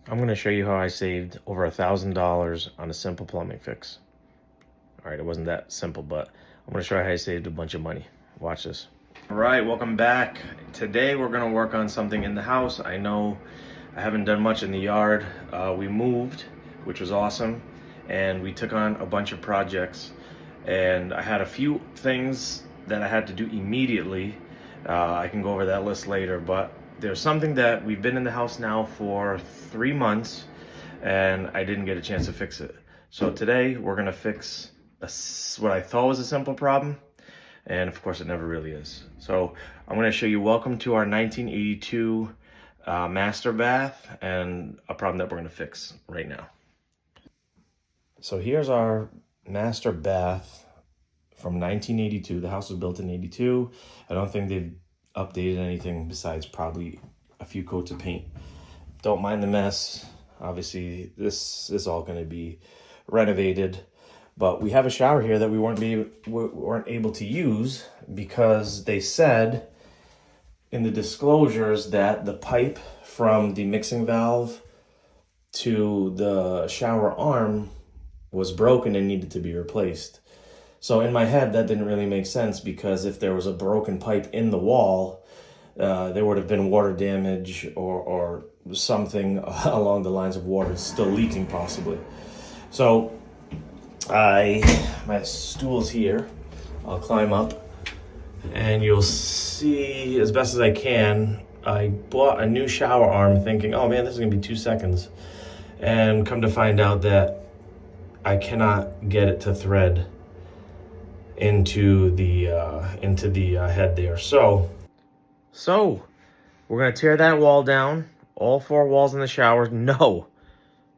I'm going to show you how I saved over $1,000 on a simple plumbing fix. All right, it wasn't that simple, but I'm going to show you how I saved a bunch of money. Watch this. All right, welcome back. Today we're going to work on something in the house. I know I haven't done much in the yard. We moved, which was awesome, and we took on a bunch of projects. And I had a few things that I had to do immediately. I can go over that list later, but there's something that we've been in the house now for 3 months and I didn't get a chance to fix it. So today we're gonna fix what I thought was a simple problem, and of course it never really is. So I'm gonna show you welcome to our 1982 master bath and a problem that we're gonna fix right now. So here's our master bath from 1982. The house was built in 82. I don't think they've updated anything besides probably a few coats of paint. Don't mind the mess. Obviously, this is all going to be renovated. But we have a shower here that we weren't able to use because they said in the disclosures that the pipe from the mixing valve to the shower arm was broken and needed to be replaced. So in my head, that didn't really make sense because if there was a broken pipe in the wall, there would have been water damage or something along the lines of water still leaking possibly. So my stool's here. I'll climb up and you'll see as best as I can. I bought a new shower arm thinking, oh man, this is gonna be 2 seconds. And come to find out that I cannot get it to thread into the head there. So we're gonna tear that wall down, all 4 walls in the shower. No,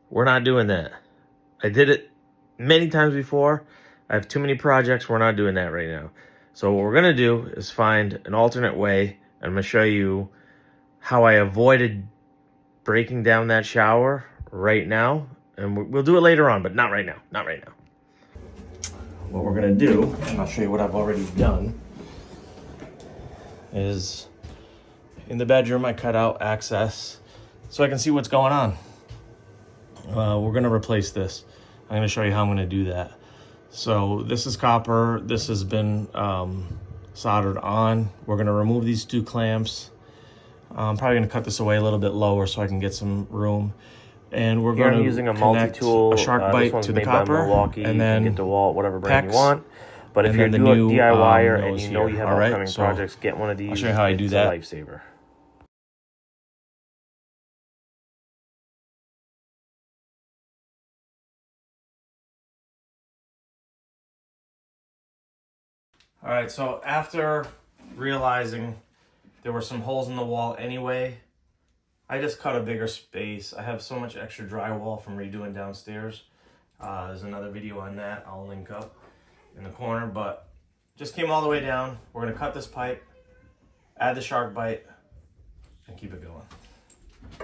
we're not doing that. I did it many times before. I have too many projects. We're not doing that right now. So what we're gonna do is find an alternate way. I'm gonna show you how I avoided breaking down that shower right now, and we'll do it later on, but not right now. Not right now. What we're gonna do, and I'll show you what I've already done, is in the bedroom I cut out access so I can see what's going on. We're gonna replace this. I'm gonna show you how I'm gonna do that. So this is copper. This has been soldered on. We're gonna remove these 2 clamps. I'm probably gonna cut this away a little bit lower so I can get some room. And we're going to using a multi-tool, a shark bite to the copper, and then get the wall, whatever brand you want. But if you're a DIYer and you know you have upcoming projects, get one of these. I'll show you how I do that. It's a lifesaver. All right, so after realizing there were some holes in the wall anyway, I just cut a bigger space. I have so much extra drywall from redoing downstairs. There's another video on that I'll link up in the corner, but just came all the way down. We're gonna cut this pipe, add the shark bite, and keep it going.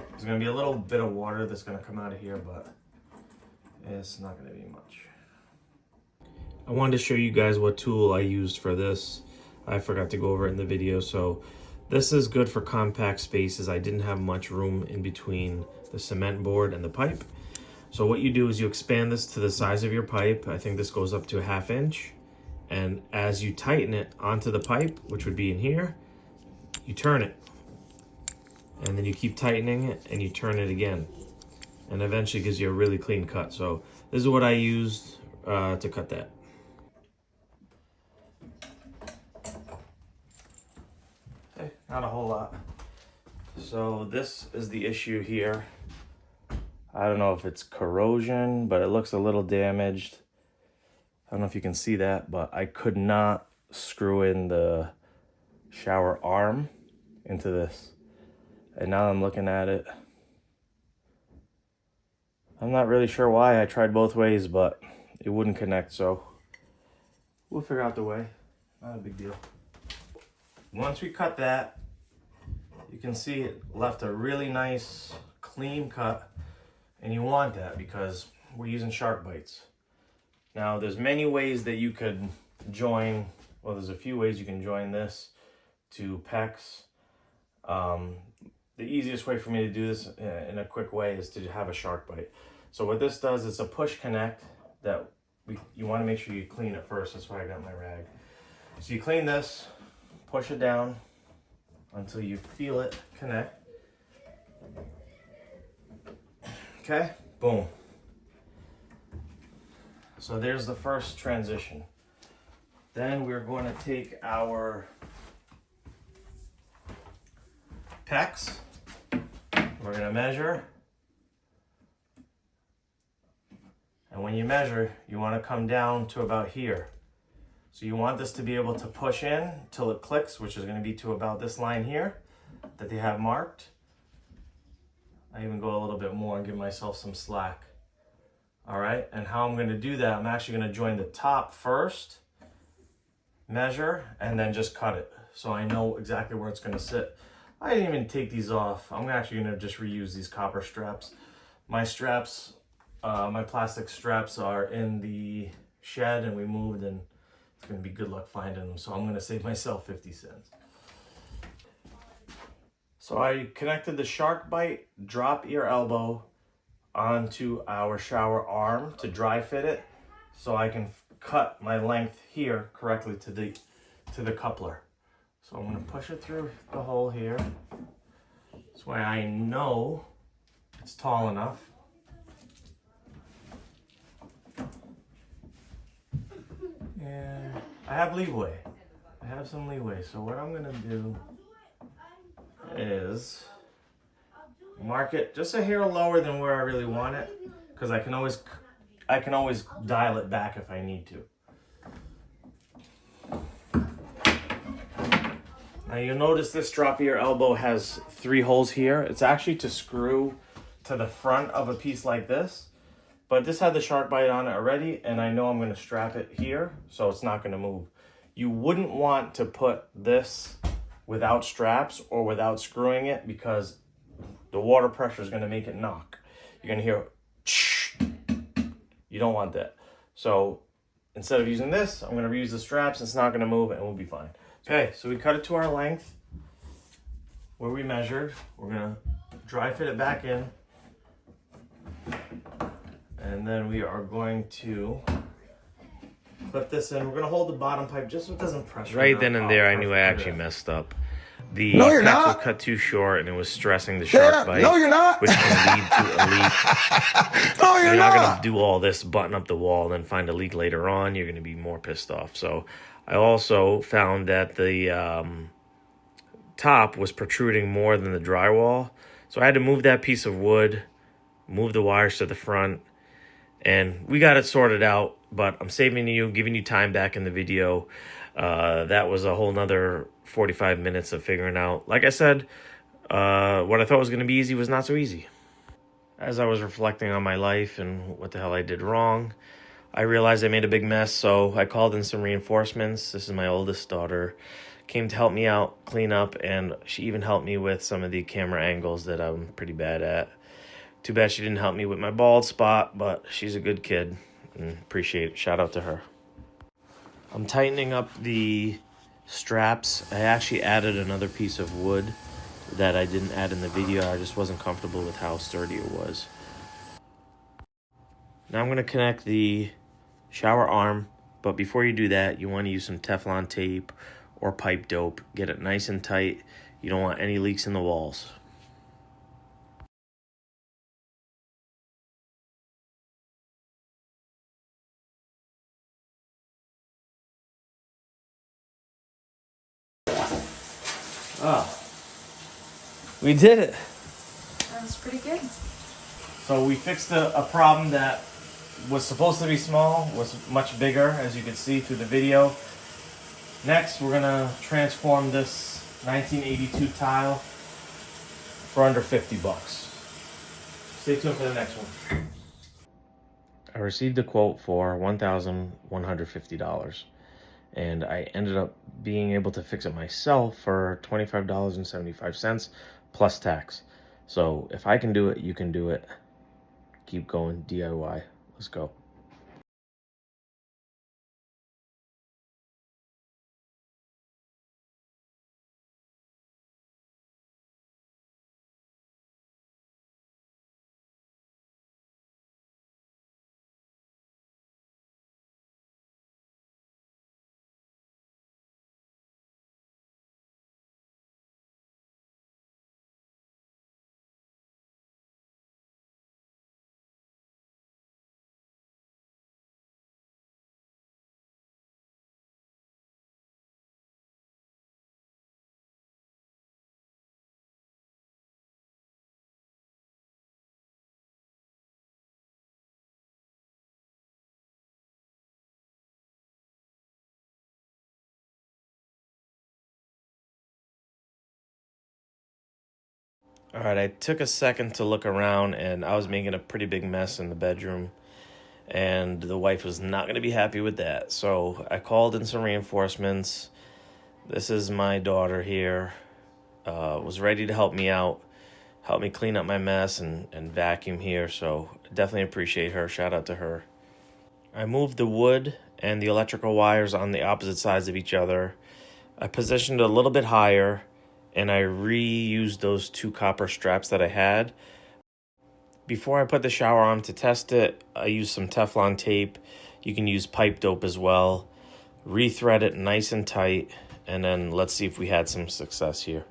There's gonna be a little bit of water that's gonna come out of here, but it's not gonna be much. I wanted to show you guys what tool I used for this. I forgot to go over it in the video, so this is good for compact spaces. I didn't have much room in between the cement board and the pipe. So what you do is you expand this to the size of your pipe. I think this goes up to a 1/2 inch. And as you tighten it onto the pipe, which would be in here, you turn it. And then you keep tightening it and you turn it again. And eventually gives you a really clean cut. So this is what I used to cut that. Not a whole lot. So this is the issue here. I don't know if it's corrosion, but it looks a little damaged. I don't know if you can see that, but I could not screw in the shower arm into this. And now I'm looking at it. I'm not really sure why. I tried both ways, but it wouldn't connect, so we'll figure out the way. Not a big deal. Once we cut that, you can see it left a really nice clean cut, and you want that because we're using shark bites. Now there's many ways that you could join, well there's a few ways you can join this to Pex. the easiest way for me to do this in a quick way is to have a shark bite. So what this does is a push connect that you want to make sure you clean it first. That's why I got my rag. So you clean this, push it down until you feel it connect. Okay, boom. So there's the first transition. Then we're going to take our pecs. We're going to measure. And when you measure, you want to come down to about here. So you want this to be able to push in till it clicks, which is going to be to about this line here that they have marked. I even go a little bit more and give myself some slack. All right, and how I'm going to do that, I'm actually going to join the top first, measure, and then just cut it. So I know exactly where it's going to sit. I didn't even take these off. I'm actually going to just reuse these copper straps. My straps, my plastic straps are in the shed and we moved, and it's going to be good luck finding them. So I'm going to save myself 50 cents. So I connected the shark bite drop ear elbow onto our shower arm to dry fit it, so I can cut my length here correctly to the coupler. So I'm going to push it through the hole here. This way I know it's tall enough. And I have leeway. I have some leeway. So what I'm going to do is mark it just a hair lower than where I really want it, because I can always dial it back if I need to. Now you'll notice this drop ear elbow has 3 holes here. It's actually to screw to the front of a piece like this, but this had the shark bite on it already, and I know I'm going to strap it here, so it's not going to move. You wouldn't want to put this without straps or without screwing it, because the water pressure is going to make it knock. You're going to hear, you don't want that. So instead of using this, I'm going to reuse the straps. It's not going to move and we'll be fine. Okay, so we cut it to our length where we measured. We're going to dry fit it back in. And then we are going to clip this in. We're going to hold the bottom pipe just so it doesn't pressure. Right then and there, I knew I actually messed up. The pex was cut too short and it was stressing the shark bite, which can lead to a leak. You're not going to do all this, button up the wall, and then find a leak later on. You're going to be more pissed off. So I also found that the top was protruding more than the drywall. So I had to move that piece of wood, move the wires to the front, and we got it sorted out. But I'm saving you, giving you time back in the video. That was a whole nother 45 minutes of figuring out. Like I said, what I thought was going to be easy was not so easy. As I was reflecting on my life and what the hell I did wrong, I realized I made a big mess, so I called in some reinforcements. This is my oldest daughter. Came to help me out, clean up, and she even helped me with some of the camera angles that I'm pretty bad at. Too bad she didn't help me with my bald spot, but she's a good kid, and appreciate it. Shout out to her. I'm tightening up the straps. I actually added another piece of wood that I didn't add in the video. I just wasn't comfortable with how sturdy it was. Now I'm going to connect the shower arm, but before you do that, you want to use some Teflon tape or pipe dope. Get it nice and tight. You don't want any leaks in the walls. We did it. That was pretty good. So we fixed a problem that was supposed to be small, was much bigger, as you can see through the video. Next, we're gonna transform this 1982 tile for under 50 bucks. Stay tuned for the next one. I received a quote for $1,150, and I ended up being able to fix it myself for $25.75 plus tax. So if I can do it, you can do it. Keep going, DIY. Let's go. All right, I took a second to look around, and I was making a pretty big mess in the bedroom, and the wife was not going to be happy with that. So I called in some reinforcements. This is my daughter here, was ready to help me out, help me clean up my mess and vacuum here, so definitely appreciate her. Shout out to her. I moved the wood and the electrical wires on the opposite sides of each other. I positioned it a little bit higher, and I reused those 2 copper straps that I had. Before I put the shower on to test it, I used some Teflon tape. You can use pipe dope as well. Rethread it nice and tight, and then let's see if we had some success here.